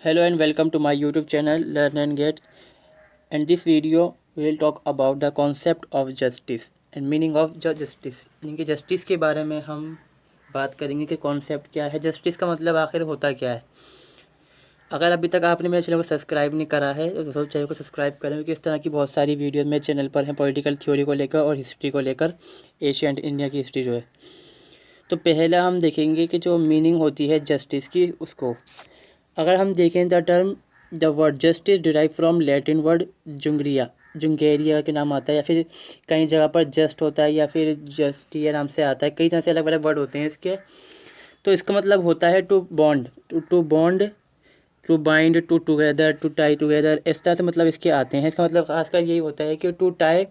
Hello and welcome to my YouTube channel Learn and Get. And this video we will talk about the concept of justice and meaning of justice. यानी कि justice के बारे में हम बात करेंगे कि कॉन्सेप्ट क्या है, जस्टिस का मतलब आखिर होता क्या है। अगर अभी तक आपने मेरे चैनल को सब्सक्राइब नहीं करा है तो चैनल को सब्सक्राइब करें, क्योंकि इस तरह की बहुत सारी वीडियो मेरे चैनल पर हैं पॉलिटिकल थ्योरी को लेकर और हिस्ट्री को लेकर, एशिया एंड इंडिया की हिस्ट्री जो है। तो पहला हम देखेंगे कि जो मीनिंग होती है जस्टिस की, उसको अगर हम देखें the term the word justice derive from Latin word जुंगेरिया के नाम आता है, या फिर कई जगह पर जस्ट होता है या फिर जस्टिया नाम से आता है। कई तरह से अलग अलग वर्ड होते हैं इसके। तो इसका मतलब होता है to bond, to bond, to bind, to together, to tie together, इस तरह से मतलब इसके आते हैं। इसका मतलब खासकर यही होता है कि टू टाई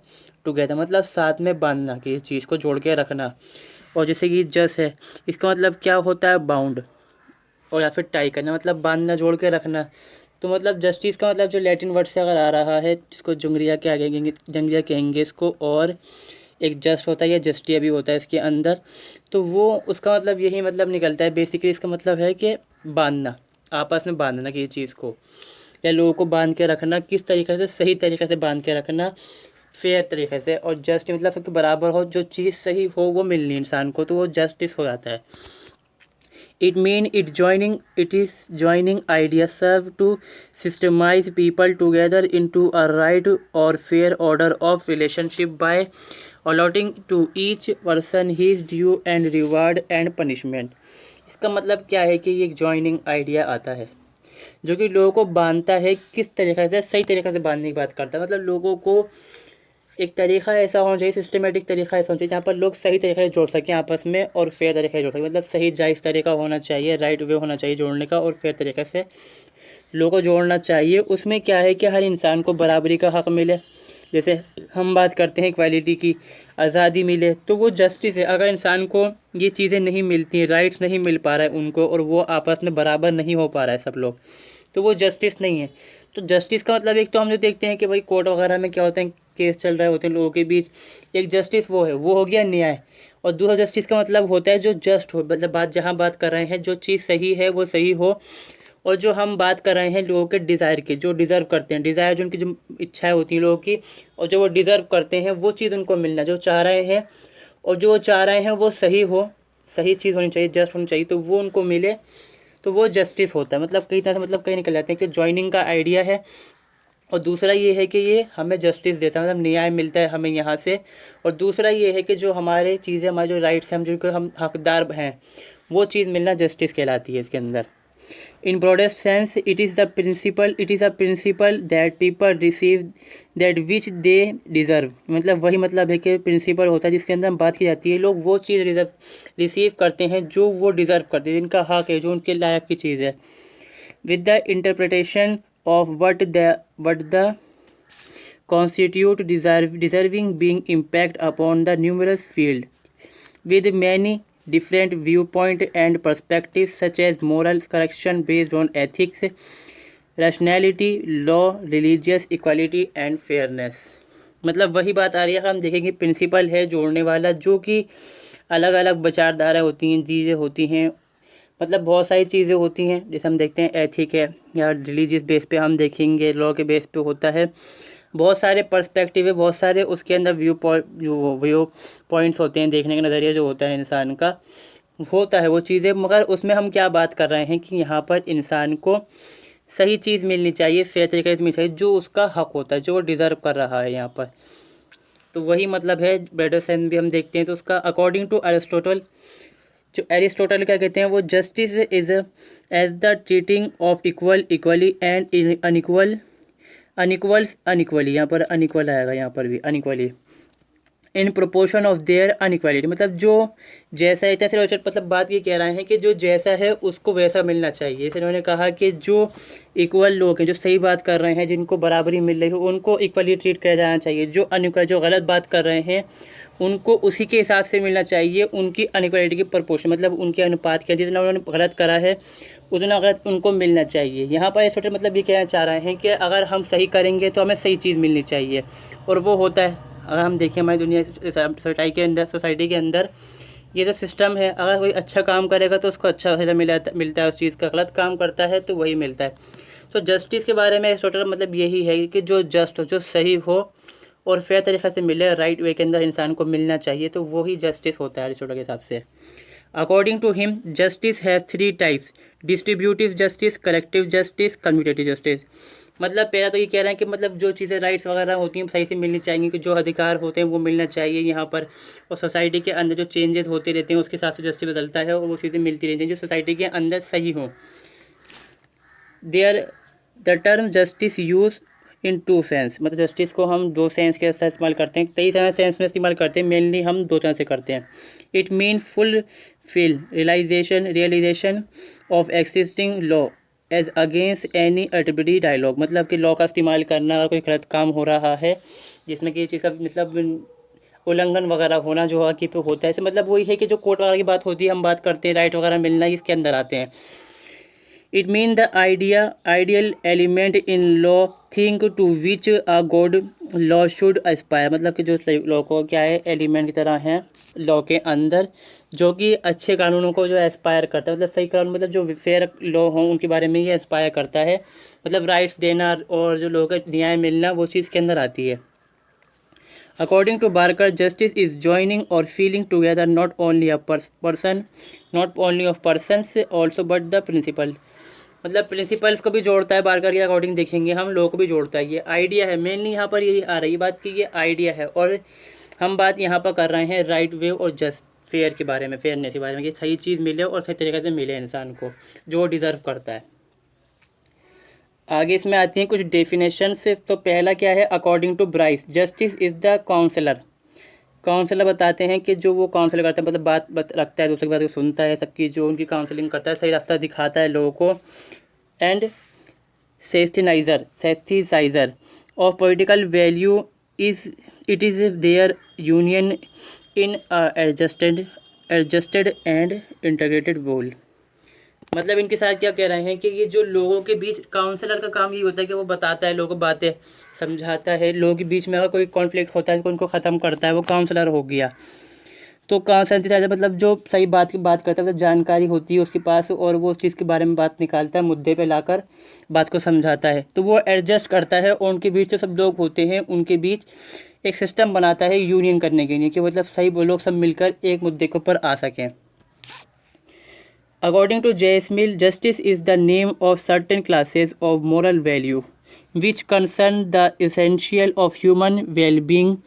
टुगेदर मतलब साथ में बांधना, किसी चीज़ को जोड़ के रखना। और जैसे कि जस्ट है, इसका मतलब क्या होता है बाउंड, और या फिर टाई करना मतलब बांधना, जोड़ के रखना। तो मतलब जस्टिस का मतलब जो लैटिन वर्ड से अगर आ रहा है, जिसको जुंगरिया के आगे जंगलिया कहेंगे इसको, और एक जस्ट होता है या जस्टिया भी होता है इसके अंदर। तो वो उसका मतलब यही मतलब निकलता है बेसिकली। इसका मतलब है कि बांधना, आपस में बांधना किसी चीज़ को, या लोगों को बांध के रखना, किस तरीके से, सही तरीके से बांध के रखना, फेयर तरीके से। और जस्ट मतलब सबके बराबर हो, जो चीज़ सही हो वो मिलनी इंसान को, तो वो जस्टिस हो जाता है। It is joining ideas serve to systemize people together into a right or fair order of relationship by allotting to each person his due and reward and punishment। इसका मतलब क्या है कि ये एक जॉइनिंग आइडिया आता है जो कि लोगों को बांधता है, किस तरीके से, सही तरीके से बांधने की बात करता है। मतलब लोगों को एक तरीका ऐसा होना चाहिए, सिस्टमेटिक तरीका ऐसा होना चाहिए जहाँ पर लोग सही तरीके से जोड़ सकें आपस में, और फेयर तरीके से जोड़ सकें। मतलब सही जायज़ तरीका होना चाहिए, राइट वे होना चाहिए जोड़ने का, और फेयर तरीके से लोगों को जोड़ना चाहिए। उसमें क्या है कि हर इंसान को बराबरी का हक़ मिले। जैसे हम बात करते हैं इक्वालिटी की, आज़ादी मिले, तो वो जस्टिस है। अगर इंसान को ये चीज़ें नहीं मिलती हैं, राइट्स नहीं मिल पा रहा है उनको, और वो आपस में बराबर नहीं हो पा रहा है सब लोग, तो वो जस्टिस नहीं है। तो जस्टिस का मतलब एक तो हम जो देखते हैं कि भाई कोर्ट वगैरह में क्या होता है, केस चल रहे होते हैं लोगों के बीच, एक जस्टिस वो है, वो हो गया न्याय। और दूसरा जस्टिस का मतलब होता है जो जस्ट हो, मतलब बात कर रहे हैं, जो चीज़ सही है वो सही हो। और जो हम बात कर रहे हैं लोगों के डिज़ायर की, जो डिज़र्व करते हैं, डिज़ायर जो उनकी जो इच्छाएं होती हैं लोगों की, और जो वो डिज़र्व करते हैं वो चीज़ उनको मिलना, जो चाह रहे हैं, और जो वो चाह रहे हैं वो सही हो, सही चीज़ होनी चाहिए, जस्ट होनी चाहिए, तो वो उनको मिले, तो वो जस्टिस होता है। मतलब कई तरह से मतलब कहीं निकल जाते हैं कि जॉइनिंग का आइडिया है। और दूसरा ये है कि ये हमें जस्टिस देता है, मतलब न्याय मिलता है हमें यहाँ से। और दूसरा ये है कि जो हमारे चीज़ें, हमारे जो राइट्स हैं, हम जिनको हम हकदार हैं, वो चीज़ मिलना जस्टिस कहलाती है इसके अंदर। In broadest sense it is a principle that people receive that which they deserve. मतलब वही मतलब है कि प्रिंसिपल होता है जिसके अंदर हम बात की जाती है, लोग वो चीज़ रिसीव करते हैं जो वो डिज़र्व करते हैं, जिनका हक है, जो उनके लायक की चीज़ है, with the interpretation of what the constitute deserving being impact upon the numerous field with many different viewpoint and perspectives such as moral correction based on ethics, rationality, law, religious equality and fairness। मतलब वही बात आ रही है, हम देखेंगे principal है जोड़ने वाला, जो कि अलग अलग विचारधारा होती हैं, चीज़ें होती हैं, मतलब बहुत सारी चीज़ें होती हैं। जैसे हम देखते हैं एथिक है, या रिलीजियस बेस पे हम देखेंगे, लॉ के बेस पे होता है। बहुत सारे पर्सपेक्टिव है, बहुत सारे उसके अंदर व्यू पॉइंट्स होते हैं, देखने का नज़रिया जो होता है इंसान का होता है वो चीज़ें। मगर उसमें हम क्या बात कर रहे हैं कि यहाँ पर इंसान को सही चीज़ मिलनी चाहिए, फेयर तरीके से मिलनी चाहिए, जो उसका हक होता है, जो वो डिज़र्व कर रहा है यहाँ पर। तो वही मतलब है। बेटर सेंस भी हम देखते हैं तो उसका अकॉर्डिंग टू अरिस्टोटल, जो एरिस्टोटल क्या कहते हैं, वो justice is as the treating of equally and unequally, यहाँ पर अनइक्वल आएगा, यहाँ पर भी unequally in proportion of their unequality. मतलब जो जैसा है, तैसे मतलब बात ये कह रहे हैं कि जो जैसा है उसको वैसा मिलना चाहिए। जैसे उन्होंने कहा कि जो इक्वल लोग हैं, जो सही बात कर रहे हैं, जिनको बराबरी मिल रही है, उनको इक्वली ट्रीट किया जाना चाहिए। जो अनइक्वल, जो गलत बात कर रहे हैं, उनको उसी के हिसाब से मिलना चाहिए, उनकी अनइक्वालिटी की प्रपोर्शन, मतलब उनके अनुपात के, जितना उन्होंने गलत करा है उतना गलत उनको मिलना चाहिए। यहाँ पर छोटे मतलब ये कहना चाह रहे हैं कि अगर हम सही करेंगे तो हमें सही चीज़ मिलनी चाहिए, और वो होता है। अगर हम देखें हमारी सोसाइटी के अंदर ये जो सिस्टम है, अगर कोई अच्छा काम करेगा तो उसको अच्छा बदला मिलता है उस चीज़ का, गलत काम करता है तो वही मिलता है। तो जस्टिस के बारे में एरिस्टोटल मतलब यही है कि जो जस्ट हो, जो सही हो और फेयर तरीक़े से मिले, राइट वे के अंदर इंसान को मिलना चाहिए, तो वही जस्टिस होता है एरिस्टोटल के हिसाब से। According to him justice have 3 types: distributive justice, collective justice, commutative justice. मतलब पहला तो ये कह रहे हैं कि मतलब जो चीज़ें राइट्स वगैरह होती हैं सही से मिलनी चाहिए, कि जो अधिकार होते हैं वो मिलना चाहिए यहाँ पर, और सोसाइटी के अंदर जो चेंजेस होते रहते हैं उसके हिसाब से जस्टिस बदलता है और वो चीज़ें मिलती रहती हैं जो सोसाइटी के अंदर सही हों। There the term justice use in 2 sense, मतलब जस्टिस को हम 2 सेंस के साथ इस्तेमाल करते हैं, कई सारे सेंस में इस्तेमाल करते हैं, मेनली हम 2 तरह से करते हैं। It mean full fill realisation of existing law as against any अटबडी डायलॉग, मतलब कि लॉ का इस्तेमाल करना, अगर कोई गलत काम हो रहा है जिसमें कि चीज़ का मतलब उल्लंघन वगैरह होना जो हकी पे होता है, मतलब वही है कि जो कोर्ट वगैरह की बात होती है, हम बात करते हैं राइट वगैरह मिलना, इसके अंदर आते हैं। It means the ideal element in law thing to which a good law should aspire, मतलब कि जो लॉ को क्या है, एलिमेंट की तरह है लॉ के अंदर, जो कि अच्छे कानूनों को जो एस्पायर करता है, मतलब सही कानून, मतलब जो फेयर लॉ हों उनके बारे में ये एस्पायर करता है, मतलब राइट्स देना और जो लोगों को न्याय मिलना, वो चीज़ के अंदर आती है। According to Barker, justice is joining or feeling together not only a person, not only of persons also but the principle, मतलब प्रिंसिपल्स को भी जोड़ता है बारकर के अकॉर्डिंग, देखेंगे हम लोगों को भी जोड़ता है। ये आइडिया है मेनली यहाँ पर, यही आ रही बात कि ये आइडिया है, और हम बात यहाँ पर कर रहे हैं राइट वे और जस्ट फेयर के बारे में, फेयरनेस के बारे में, कि सही चीज़ मिले और सही तरीके से मिले इंसान को जो डिज़र्व करता है। आगे इसमें आती हैं कुछ डेफिनेशन से। तो पहला क्या है, according to Bryce justice is the counsellor. Counsellor बताते हैं कि जो वो काउंसलर करता है, मतलब बात रखता है, दूसरे की बात को सुनता है, सबकी जो उनकी काउंसलिंग करता है, सही रास्ता दिखाता है लोगों को। And synthesiser of political value is it is their union in adjusted and integrated whole. मतलब इनके साथ क्या कह रहे हैं कि ये जो लोगों के बीच, काउंसलर का काम ये होता है कि वो बताता है लोगों को बातें, समझाता है लोगों के बीच में, अगर कोई कॉन्फ्लिक्ट होता है तो उनको ख़त्म करता है, वो काउंसलर हो गया। तो काउंसलर मतलब जो सही बात की बात करता है, मतलब जानकारी होती है उसके पास और वो उस चीज़ के बारे में बात निकालता है, मुद्दे पे लाकर बात को समझाता है। तो वो एडजस्ट करता है और उनके बीच जो सब लोग होते हैं उनके बीच एक सिस्टम बनाता है यूनियन करने के लिए, कि मतलब सही वो लोग सब मिलकर एक मुद्दे के ऊपर आ सकें। According to J. Smith, justice is the name of certain classes of moral value which concern the essential of human well-being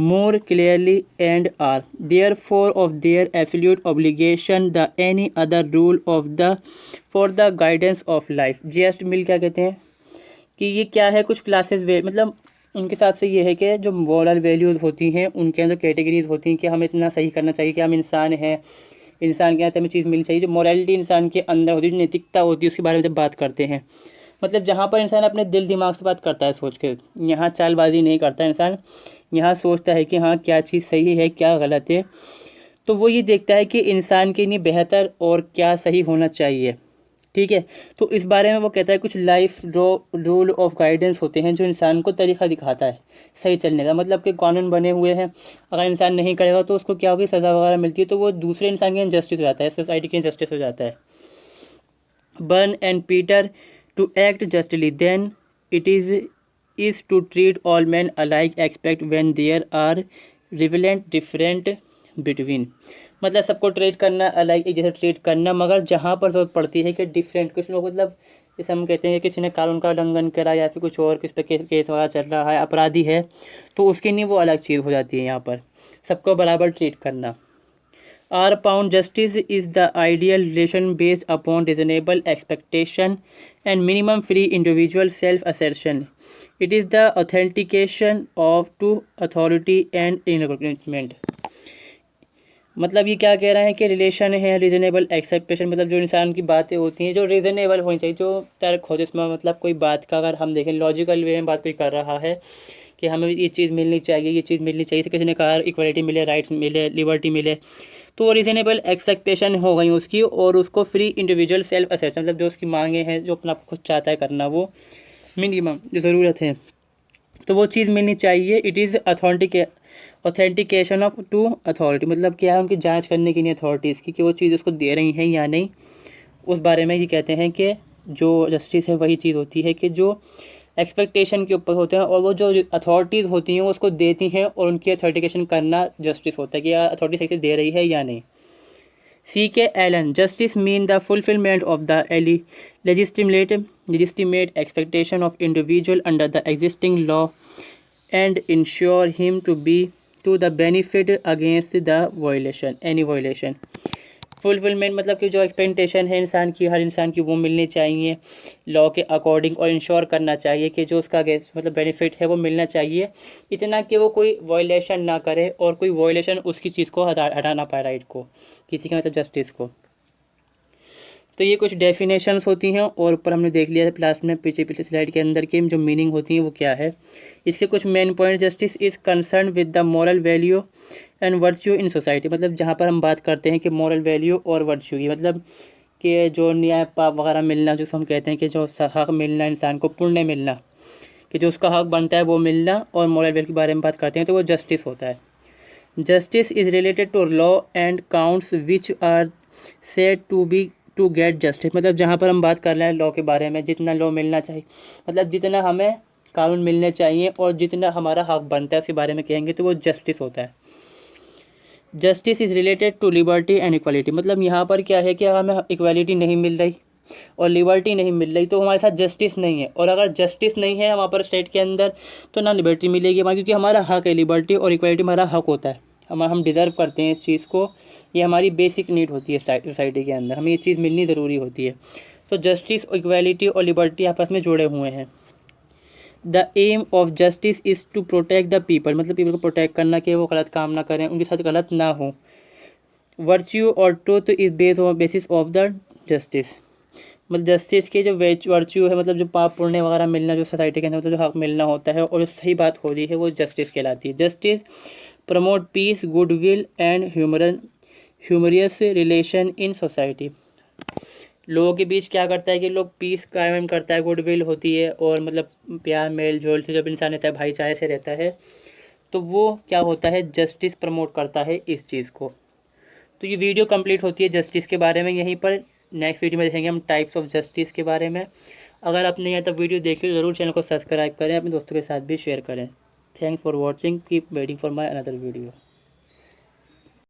more clearly and are therefore of their absolute obligation the any other rule of the for the guidance of life। J. Smith क्या कहते हैं कि ये क्या है, कुछ classes वे, मतलब उनके साथ से ये है कि जो मॉरल वैल्यूज़ होती हैं उनके अंदर कैटेगरीज होती हैं कि हमें इतना सही करना चाहिए कि हम इंसान हैं, इंसान के अंदर हमें चीज़ मिलनी चाहिए, जो मोरालिटी इंसान के अंदर होती है, जो नैतिकता होती है, उसके बारे में जब बात करते हैं, मतलब जहाँ पर इंसान अपने दिल दिमाग से बात करता है सोच के, यहाँ चालबाजी नहीं करता इंसान, यहाँ सोचता है कि हाँ क्या चीज़ सही है क्या गलत है, तो वो ये देखता है कि इंसान के लिए बेहतर और क्या सही होना चाहिए। ठीक है, तो इस बारे में वो कहता है कुछ लाइफ रूल ऑफ गाइडेंस होते हैं जो इंसान को तरीका दिखाता है सही चलने का, मतलब कि कानून बने हुए हैं, अगर इंसान नहीं करेगा तो उसको क्या होगी, सज़ा वगैरह मिलती है, तो वो दूसरे इंसान के इनजस्टिस हो जाता है, सोसाइटी के इनजस्टिस हो जाता है। Benn and Peter to act justly then it is to treat all man alike expect when there are relevant different between, मतलब सबको ट्रीट करना अलग एक जैसे ट्रीट करना, मगर जहाँ पर ज़रूरत पड़ती है कि डिफरेंट, कुछ लोग मतलब जैसे हम कहते हैं कि किसी ने कानून का उल्लंघन करा या फिर कुछ और किस पे केस वगैरह चल रहा है, अपराधी है, तो उसके लिए वो अलग चीज़ हो जाती है, यहाँ पर सबको बराबर ट्रीट करना। R Pound justice is the ideal relation based upon reasonable expectation and minimum free individual self assertion. It is the authentication of to authority and encouragement. मतलब ये क्या कह रहे हैं कि रिलेशन है रीज़नेबल एक्सेप्टेशन, मतलब जो इंसान की बातें होती हैं जो रीज़नेबल होनी चाहिए, जो तर्क हो, जिसमें मतलब कोई बात का अगर हम देखें लॉजिकल वे में बात कोई कर रहा है कि हमें ये चीज़ मिलनी चाहिए, ये चीज़ मिलनी चाहिए, किसी ने कहा इक्वलिटी मिले, राइट्स मिले, लिबर्टी मिले, तो वो रीज़नेबल एक्सपेक्टेशन हो गई उसकी, और उसको फ्री इंडिविजुअल सेल्फ असेसमेंट, मतलब जो उसकी मांगे हैं, जो अपना खुद चाहता है करना, वो मिनिमम जो ज़रूरत है तो वो चीज़ मिलनी चाहिए। It is authentication of to authority, मतलब क्या है, उनकी जांच करने की नहीं अथॉरिटीज़ की कि वो चीज़ उसको दे रही हैं या नहीं। उस बारे में ये कहते हैं कि जो जस्टिस है वही चीज़ होती है कि जो एक्सपेक्टेशन के ऊपर होते हैं और वो जो अथॉरिटीज़ होती हैं वो उसको देती हैं, और उनकी अथेंटिकेशन करना जस्टिस होता है कि अथॉरिटी सही से दे रही है या नहीं। C.K. Allen, justice mean the fulfillment of the legitimate expectation of individual under the existing law and ensure him to be to the benefit against the violation, any violation. Fulfilment मतलब कि जो expectation है इंसान की, हर इंसान की, वो मिलनी चाहिए लॉ के अकॉर्डिंग, और इंश्योर करना चाहिए कि जो उसका मतलब बेनिफिट है वो मिलना चाहिए, इतना कि वो कोई वायलेशन ना करे और कोई वायलेशन उसकी चीज़ को हटा ना पाए, राइट को, किसी का मतलब जस्टिस को। तो ये कुछ डेफिनेशंस होती हैं, और ऊपर हमने देख लिया है क्लास में पिछले स्लाइड के अंदर की जो मीनिंग होती हैं वो क्या है। इसके कुछ main point, justice is concern with the moral value and virtue in society, मतलब जहाँ पर हम बात करते हैं कि मॉरल वैल्यू और वर्च्यू की, मतलब कि जो न्याय पाप वगैरह मिलना, जो हम कहते हैं कि जो हक मिलना इंसान को, पुण्य मिलना, कि जो उसका हक बनता है वो मिलना, और मॉरल वैल्यू के बारे में बात करते हैं तो वो जस्टिस होता है। Justice is related to law and courts which are said to get justice, मतलब जहाँ पर हम बात कर रहे हैं लॉ के बारे में, जितना लॉ मिलना चाहिए, मतलब जितना हमें कानून मिलने चाहिए और जितना हमारा हक बनता है उसके बारे में कहेंगे तो वो जस्टिस होता है। Justice is related to liberty and equality, मतलब यहाँ पर क्या है कि अगर हमें इक्वालिटी नहीं मिल रही और लिबर्टी नहीं मिल रही तो हमारे साथ जस्टिस नहीं है, और अगर जस्टिस नहीं है वहाँ पर स्टेट के अंदर तो ना लिबर्टी मिलेगी हमारी, क्योंकि हमारा हक है, लिबर्टी और इक्वालिटी हमारा हक होता है, हम डिज़र्व करते हैं इस चीज़ को, ये हमारी बेसिक नीड होती है सोसाइटी के अंदर, हमें ये चीज़ मिलनी ज़रूरी होती है। तो जस्टिस, इक्वालिटी और लिबर्टी आपस में जुड़े हुए हैं। The aim of justice is to protect the people, मतलब पीपल को प्रोटेक्ट करना कि वो गलत काम ना करें, उनके साथ गलत ना हो। वर्च्यू और truth is basis of the justice, मतलब जस्टिस के जो वर्च्यू है, मतलब जो पाप पुण्य वगैरह मिलना जो सोसाइटी के अंदर मतलब जो हक मिलना होता है और जो सही बात हो रही है वो जस्टिस कहलाती है। Justice promote peace, goodwill and ह्यूमरियस रिलेशन इन सोसाइटी, लोगों के बीच क्या करता है कि लोग पीस कायम करता है, गुडविल होती है, और मतलब प्यार मेल जोल से जब इंसान रहता है, भाईचारे से रहता है, तो वो क्या होता है, जस्टिस प्रमोट करता है इस चीज़ को। तो ये वीडियो कंप्लीट होती है जस्टिस के बारे में, यहीं पर नेक्स्ट वीडियो में देखेंगे हम टाइप्स ऑफ जस्टिस के बारे में। अगर आपने यहाँ तक वीडियो देखी तो ज़रूर चैनल को सब्सक्राइब करें, अपने दोस्तों के साथ भी शेयर करें। Thanks for watching, keep waiting for my another video.